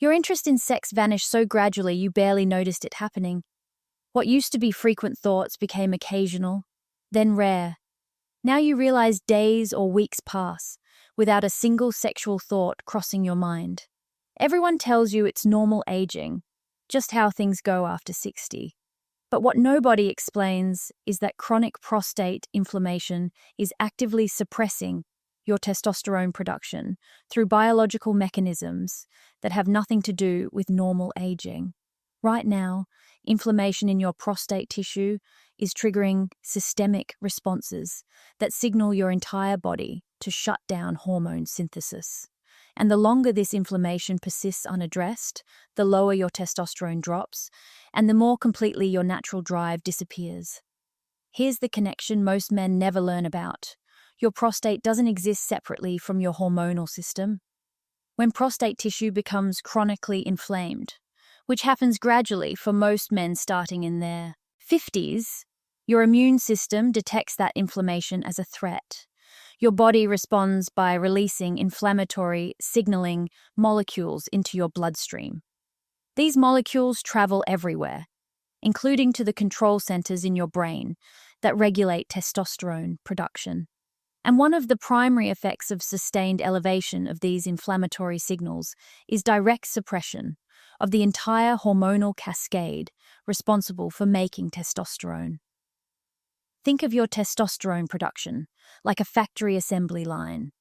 Your interest in sex vanished so gradually you barely noticed it happening. What used to be frequent thoughts became occasional, then rare. Now you realize days or weeks pass without a single sexual thought crossing your mind. Everyone tells you it's normal aging, just how things go after 60. But what nobody explains is that chronic prostate inflammation is actively suppressing your testosterone production through biological mechanisms that have nothing to do with normal aging. Right now, inflammation in your prostate tissue is triggering systemic responses that signal your entire body to shut down hormone synthesis. And the longer this inflammation persists unaddressed, the lower your testosterone drops, and the more completely your natural drive disappears. Here's the connection most men never learn about. Your prostate doesn't exist separately from your hormonal system. When prostate tissue becomes chronically inflamed, which happens gradually for most men starting in their 50s, your immune system detects that inflammation as a threat. Your body responds by releasing inflammatory signaling molecules into your bloodstream. These molecules travel everywhere, including to the control centers in your brain that regulate testosterone production. And one of the primary effects of sustained elevation of these inflammatory signals is direct suppression of the entire hormonal cascade responsible for making testosterone. Think of your testosterone production like a factory assembly line.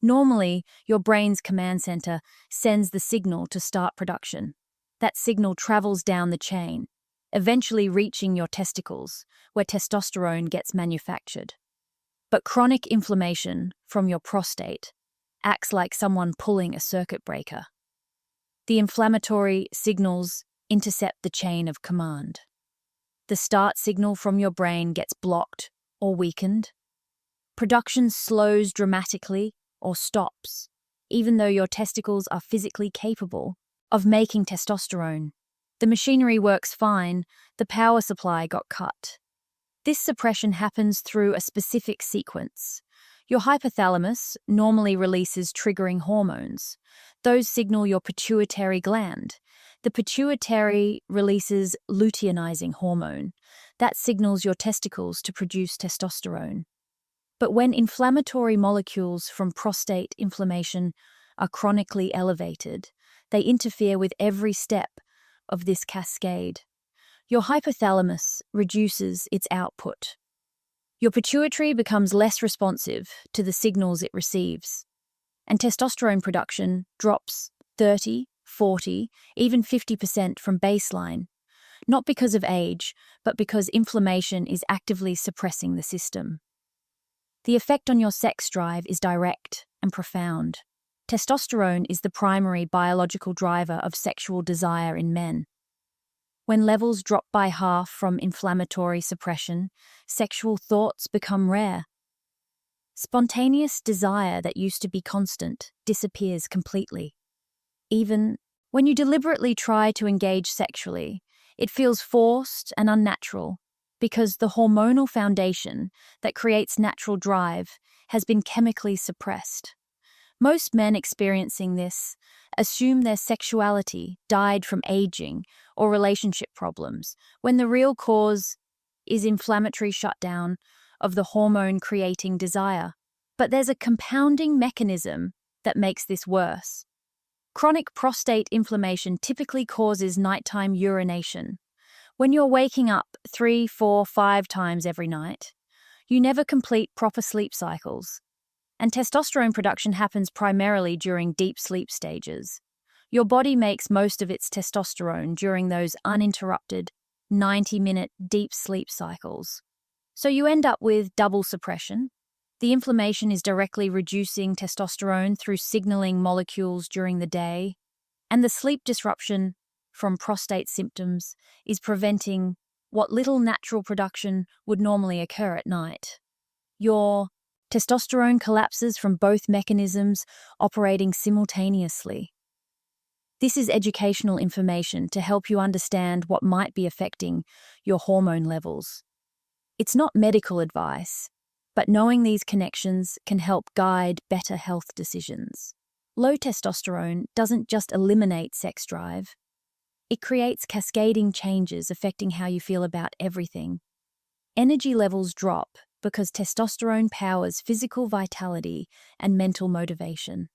Normally, your brain's command center sends the signal to start production. That signal travels down the chain, eventually reaching your testicles, where testosterone gets manufactured. But chronic inflammation from your prostate acts like someone pulling a circuit breaker. The inflammatory signals intercept the chain of command. The start signal from your brain gets blocked or weakened. Production slows dramatically or stops, even though your testicles are physically capable of making testosterone. The machinery works fine, the power supply got cut. This suppression happens through a specific sequence. Your hypothalamus normally releases triggering hormones. Those signal your pituitary gland. The pituitary releases luteinizing hormone. That signals your testicles to produce testosterone. But when inflammatory molecules from prostate inflammation are chronically elevated, they interfere with every step of this cascade. Your hypothalamus reduces its output. Your pituitary becomes less responsive to the signals it receives, and testosterone production drops 30, 40, even 50% from baseline, not because of age, but because inflammation is actively suppressing the system. The effect on your sex drive is direct and profound. Testosterone is the primary biological driver of sexual desire in men. When levels drop by half from inflammatory suppression, sexual thoughts become rare. Spontaneous desire that used to be constant disappears completely. Even when you deliberately try to engage sexually, it feels forced and unnatural because the hormonal foundation that creates natural drive has been chemically suppressed. Most men experiencing this assume their sexuality died from aging or relationship problems, when the real cause is inflammatory shutdown of the hormone-creating desire. But there's a compounding mechanism that makes this worse. Chronic prostate inflammation typically causes nighttime urination. When you're waking up 3, 4, 5 times every night, you never complete proper sleep cycles. And testosterone production happens primarily during deep sleep stages. Your body makes most of its testosterone during those uninterrupted 90-minute deep sleep cycles. So you end up with double suppression. The inflammation is directly reducing testosterone through signaling molecules during the day, and the sleep disruption from prostate symptoms is preventing what little natural production would normally occur at night. Your testosterone collapses from both mechanisms operating simultaneously. This is educational information to help you understand what might be affecting your hormone levels. It's not medical advice, but knowing these connections can help guide better health decisions. Low testosterone doesn't just eliminate sex drive, it creates cascading changes affecting how you feel about everything. Energy levels drop because testosterone powers physical vitality and mental motivation.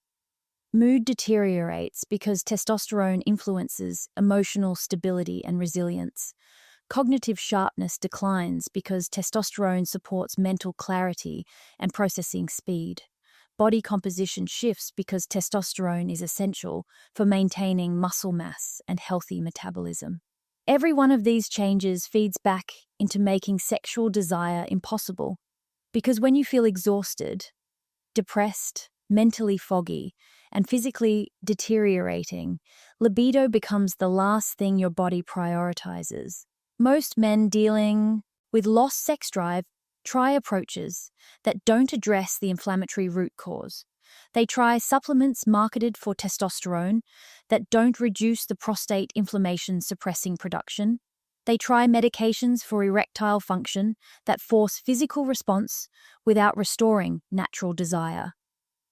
Mood deteriorates because testosterone influences emotional stability and resilience. Cognitive sharpness declines because testosterone supports mental clarity and processing speed. Body composition shifts because testosterone is essential for maintaining muscle mass and healthy metabolism. Every one of these changes feeds back into making sexual desire impossible, because when you feel exhausted, depressed, mentally foggy, and physically deteriorating, libido becomes the last thing your body prioritizes. Most men dealing with lost sex drive try approaches that don't address the inflammatory root cause. They try supplements marketed for testosterone that don't reduce the prostate inflammation suppressing production. They try medications for erectile function that force physical response without restoring natural desire.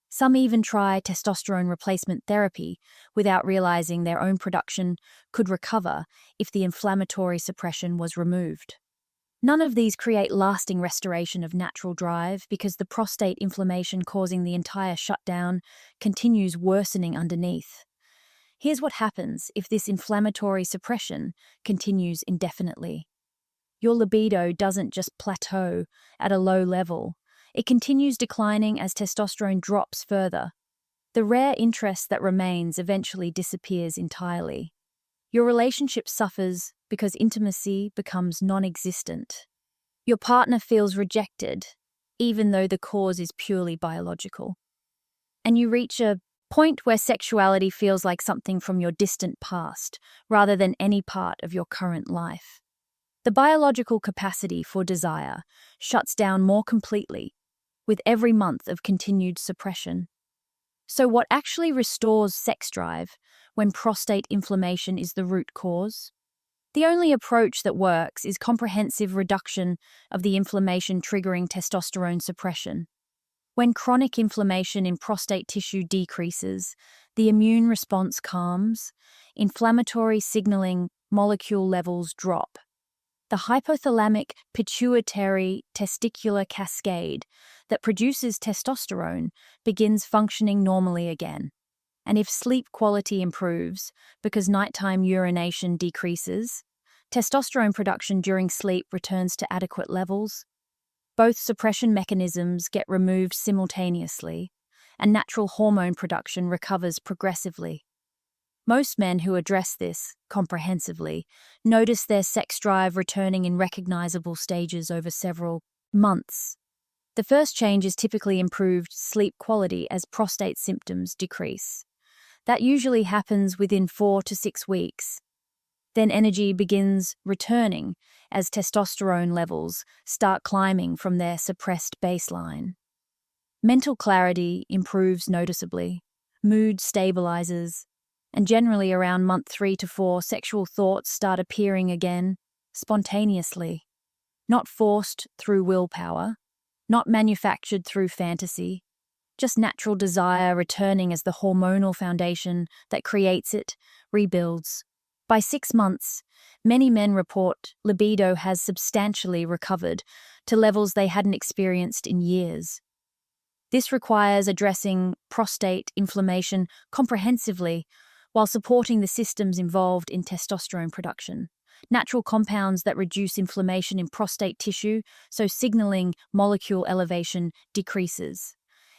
Some even try testosterone replacement therapy without realizing their own production could recover if the inflammatory suppression was removed. None of these create lasting restoration of natural drive because the prostate inflammation causing the entire shutdown continues worsening underneath. Here's what happens if this inflammatory suppression continues indefinitely. Your libido doesn't just plateau at a low level. It continues declining as testosterone drops further. The rare interest that remains eventually disappears entirely. Your relationship suffers because intimacy becomes non-existent. Your partner feels rejected, even though the cause is purely biological. And you reach a point where sexuality feels like something from your distant past, rather than any part of your current life. The biological capacity for desire shuts down more completely with every month of continued suppression. So what actually restores sex drive when prostate inflammation is the root cause? The only approach that works is comprehensive reduction of the inflammation triggering testosterone suppression. When chronic inflammation in prostate tissue decreases, the immune response calms, inflammatory signaling molecule levels drop. The hypothalamic pituitary testicular cascade that produces testosterone begins functioning normally again. And if sleep quality improves because nighttime urination decreases, testosterone production during sleep returns to adequate levels. Both suppression mechanisms get removed simultaneously, and natural hormone production recovers progressively. Most men who address this comprehensively notice their sex drive returning in recognizable stages over several months. The first change is typically improved sleep quality as prostate symptoms decrease. That usually happens within 4 to 6 weeks. Then energy begins returning as testosterone levels start climbing from their suppressed baseline. Mental clarity improves noticeably, mood stabilizes, and generally around month 3 to 4, sexual thoughts start appearing again, spontaneously. Not forced through willpower, not manufactured through fantasy, just natural desire returning as the hormonal foundation that creates it rebuilds. By 6 months, many men report libido has substantially recovered to levels they hadn't experienced in years. This requires addressing prostate inflammation comprehensively while supporting the systems involved in testosterone production. Natural compounds that reduce inflammation in prostate tissue, so signaling molecule elevation decreases.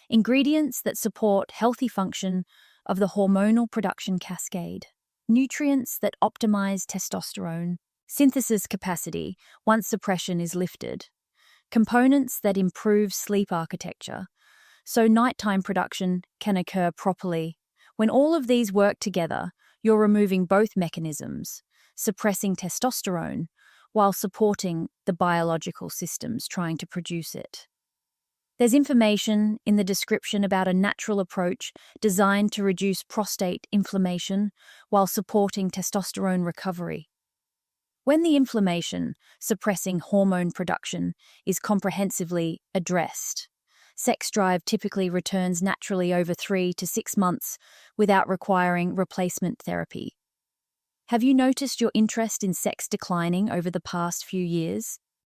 Ingredients that support healthy function of the hormonal production cascade. Nutrients that optimize testosterone synthesis capacity once suppression is lifted. Components that improve sleep architecture, so nighttime production can occur properly. When all of these work together, you're removing both mechanisms, suppressing testosterone while supporting the biological systems trying to produce it. There's information in the description about a natural approach designed to reduce prostate inflammation while supporting testosterone recovery. When the inflammation suppressing hormone production is comprehensively addressed, Sex drive typically returns naturally over 3 to 6 months without requiring replacement therapy. Have you noticed your interest in sex declining over the past few years?